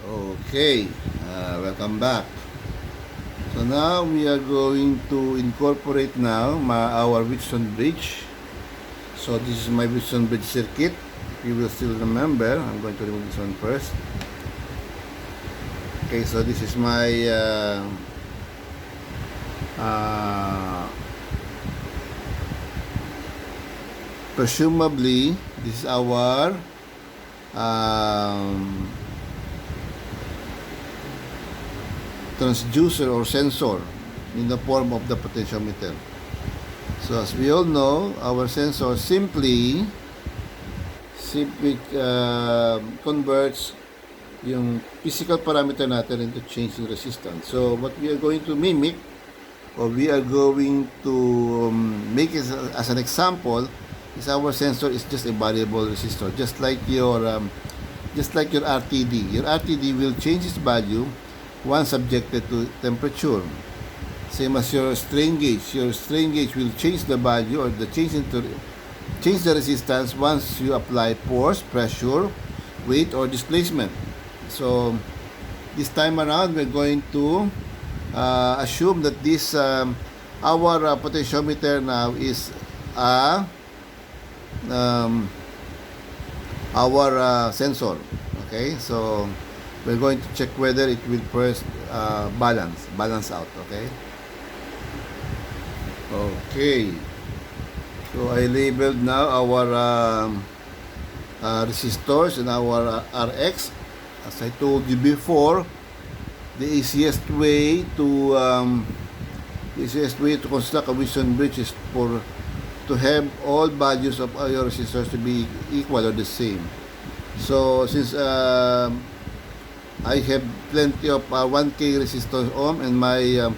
Okay, welcome back. So now we are going to incorporate now our Whitson Bridge. So this is my Whitson Bridge circuit. If you will still remember, I'm going to remove this one first. Okay, so this is my presumably this is our transducer or sensor in the form of the potentiometer. So as we all know, our sensor simply converts yung physical parameter natin into change in resistance. So what we are going to mimic, or we are going to make it as an example, is our sensor is just a variable resistor, just like your RTD. Your RTD will change its value once subjected to temperature. Same as your strain gauge. Your strain gauge will change the value or change the resistance once you apply force, pressure, weight, or displacement. So this time around, we're going to assume that this our potentiometer now is our sensor. Okay, so we're going to check whether it will first balance out. Okay, so I labeled now our resistors and our RX. As I told you before, the easiest way to construct a Whitson bridge is to have all values of your resistors to be equal or the same. So since I have plenty of 1K resistor ohm and my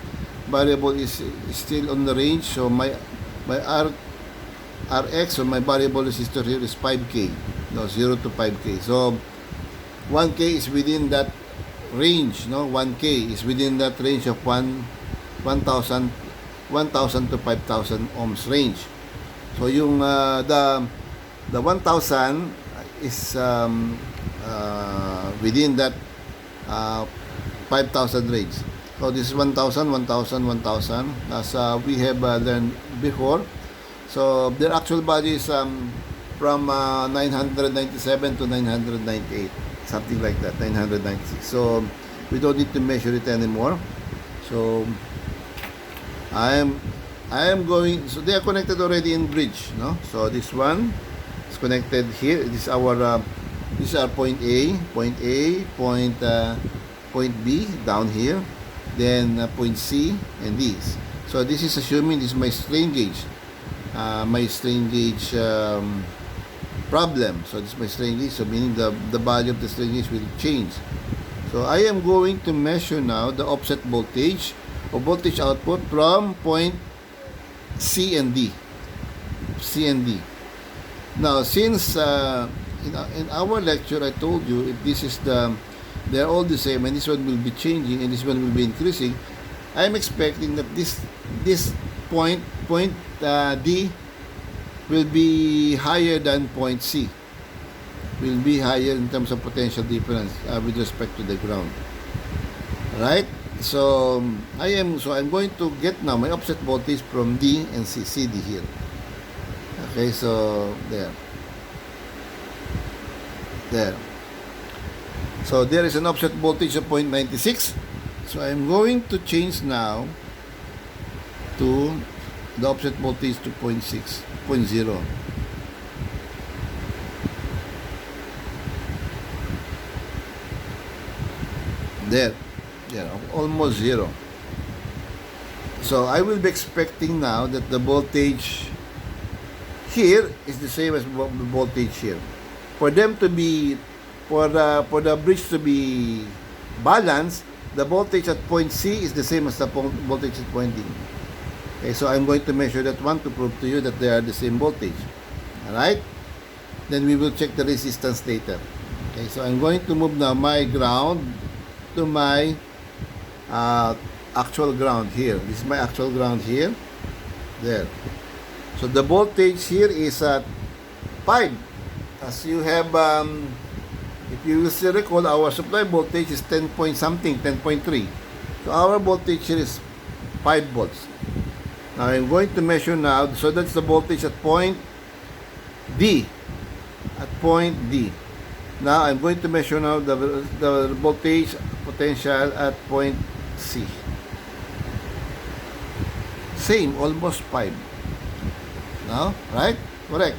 variable is still on the range, so my RX or my variable resistor here is 5K, 0 to 5K. So 1K is within that range, 1K is within that range of 1,000 to 5,000 ohms range. So yung the 1,000 is within that 5,000 range. So this is 1,000, 1,000, 1,000 as we have learned before. So their actual value is from 997 to 998, something like that, 996. So we don't need to measure it anymore. So I am going, so they are connected already in bridge, so this one is connected here. This is our these are point A, point B down here, then point C and these. So this is assuming this is my strain gauge, problem. So this is my strain gauge, so meaning the value of the strain gauge will change. So I am going to measure now the offset voltage or voltage output from point C and D. Now since in our lecture I told you, if this is they're all the same and this one will be changing and this one will be increasing, I'm expecting that this point D will be higher than point C, will be higher in terms of potential difference with respect to the ground. Right? So I'm going to get now my offset voltage from D and CD here. Okay, so there. So there is an offset voltage of 0.96. So I'm going to change now to the offset voltage to 0.0. There, almost 0. So I will be expecting now that the voltage here is the same as the voltage here. For them to be, for the bridge to be balanced, the voltage at point C is the same as the voltage at point D. Okay, so I'm going to measure that one to prove to you that they are the same voltage. Alright? Then we will check the resistance later. Okay, so I'm going to move now my ground to my actual ground here. This is my actual ground here. There. So the voltage here is at 5. As you have If you still recall, our supply voltage is 10 point something, 10.3. So our voltage here is 5 volts. Now I'm going to measure now, so that's the voltage at point D. At point D. Now I'm going to measure now the voltage potential at point C. Same, almost 5. Now, right? Correct.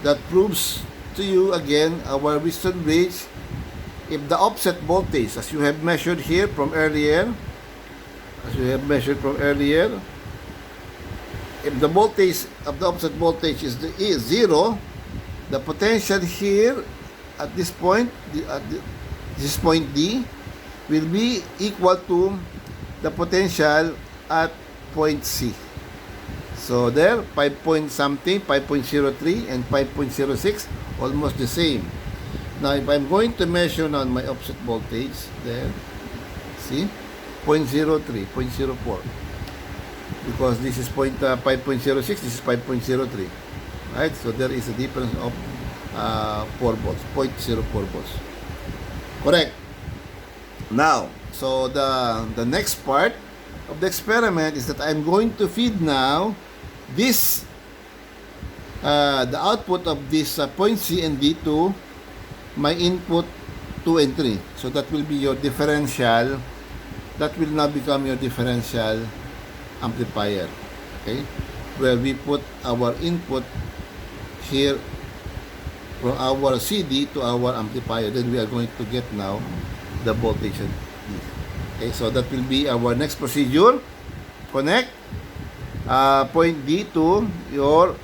That proves to you again our Wheatstone bridge. If the offset voltage, as you have measured here from earlier, if the voltage of the offset voltage is zero, the potential here at this point, this point D, will be equal to the potential at point C. So there, 5 point something, 5.03 and 5.06, almost the same. Now, if I'm going to measure now my offset voltage, there, see, 0.03, 0.04. Because this is 5.06, this is 5.03. Right? So there is a difference of 4 volts, 0.04 volts. Correct. Now, so the next part of the experiment is that I'm going to feed now this the output of this point C and D to my input 2 and 3. So that will be your differential. That will now become your differential amplifier. Okay, where we put our input here from our CD to our amplifier. Then we are going to get now the voltage. Okay, so that will be our next procedure. Connect point D to your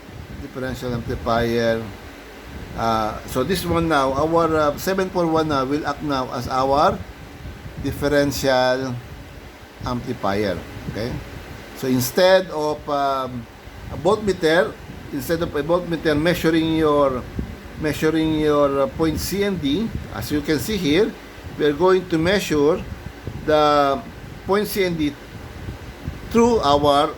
differential amplifier. So this one now, our 741 now will act now as our differential amplifier. Okay, so instead of a voltmeter, measuring your point C and D, as you can see here, we are going to measure the point C and D through our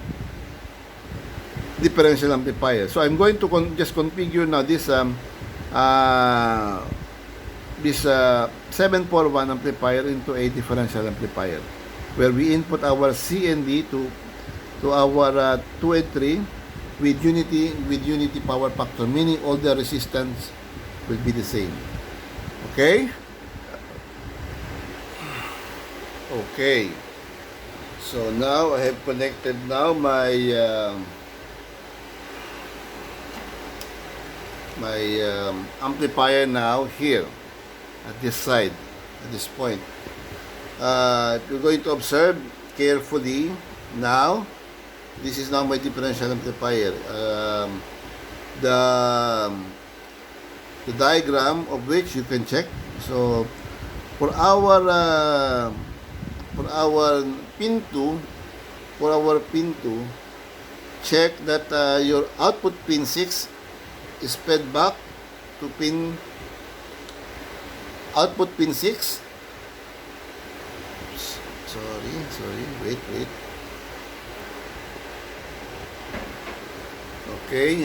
differential amplifier. So I'm going to just configure now this 741 amplifier into a differential amplifier, where we input our C and D to our 2 and 3 with unity power factor, meaning all the resistance will be the same. Okay. Okay, so now I have connected now my amplifier now here at this side, at this point. If you're going to observe carefully now, this is now my differential amplifier. The diagram of which you can check. So for our pin 2, check that your output pin 6 is fed back to output pin 6. Sorry, wait. Okay,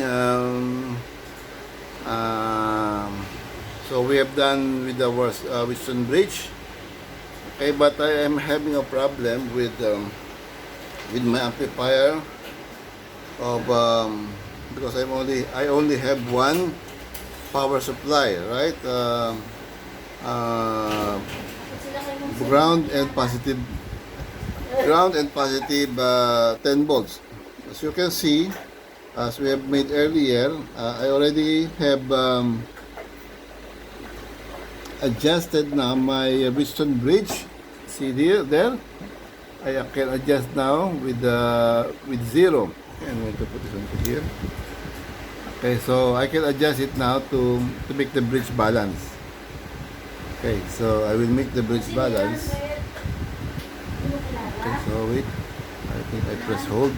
so we have done with our Wheatstone bridge. Okay, but I am having a problem with my amplifier of because I only have one power supply, right? Ground and positive 10 volts. As you can see, as we have made earlier, I already have adjusted now my Wheatstone bridge. See there, I can adjust now with 0. Okay, I'm going to put this one here. Okay, so I can adjust it now to make the bridge balance. Okay, so I will make the bridge balance. Okay, so wait, I think I press hold.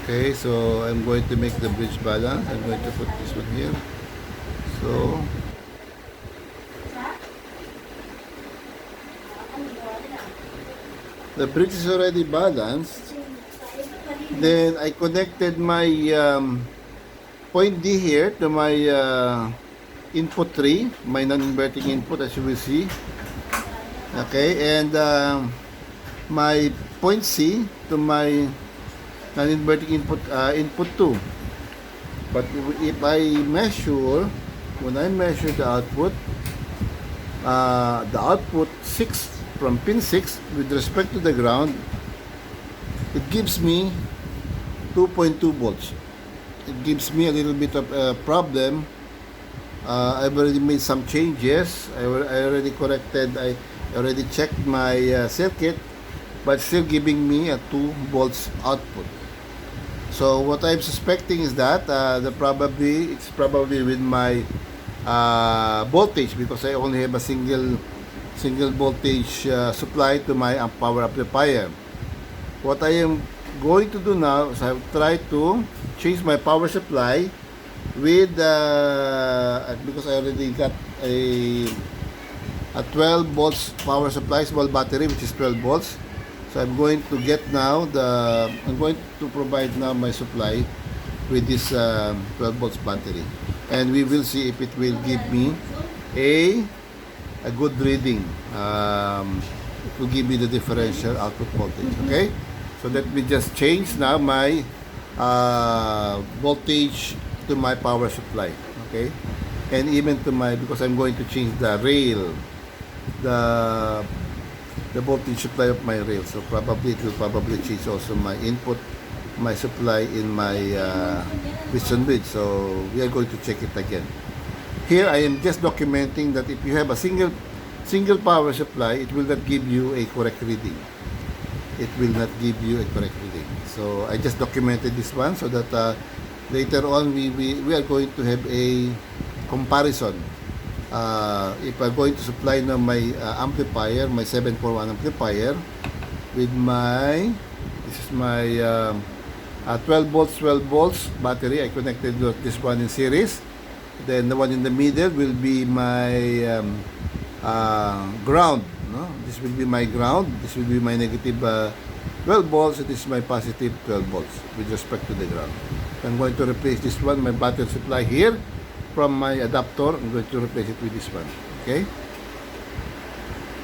Okay, so I'm going to make the bridge balance. I'm going to put this one here. So the bridge is already balanced. Then I connected my point D here to my input 3, my non-inverting input, as you will see. Okay, and my point C to my non-inverting input, input 2. But if I measure, when I measure the output 6 from pin 6 with respect to the ground, it gives me 2.2 volts. It gives me a little bit of a problem. I've already made some changes. I already corrected. I already checked my circuit, but still giving me a 2 volts output. So what I'm suspecting is that it's probably with my voltage, because I only have a single voltage supply to my power amplifier. What I am going to do now is I'll try to change my power supply with because I already got a 12 volts power supply, small battery, which is 12 volts. So I'm going to get now I'm going to provide now my supply with this 12 volts battery, and we will see if it will give me a good reading. It will give me the differential output voltage. Okay, so let me just change now my voltage to my power supply. Okay, and even to my, because I'm going to change the rail, the voltage supply of my rail. So probably it will probably change also my input, my supply in my piston bridge. So we are going to check it again. Here I am just documenting that if you have a single power supply, it will not give you a correct reading. It will not give you a correct reading. So I just documented this one so that later on we are going to have a comparison. If I'm going to supply now my amplifier, my 741 amplifier, with this is my 12 volts battery. I connected this one in series. Then the one in the middle will be my ground. No? This will be my ground. This will be my negative 12 volts. It is my positive 12 volts with respect to the ground. I'm going to replace this one, my battery supply here, from my adapter. I'm going to replace it with this one. Okay.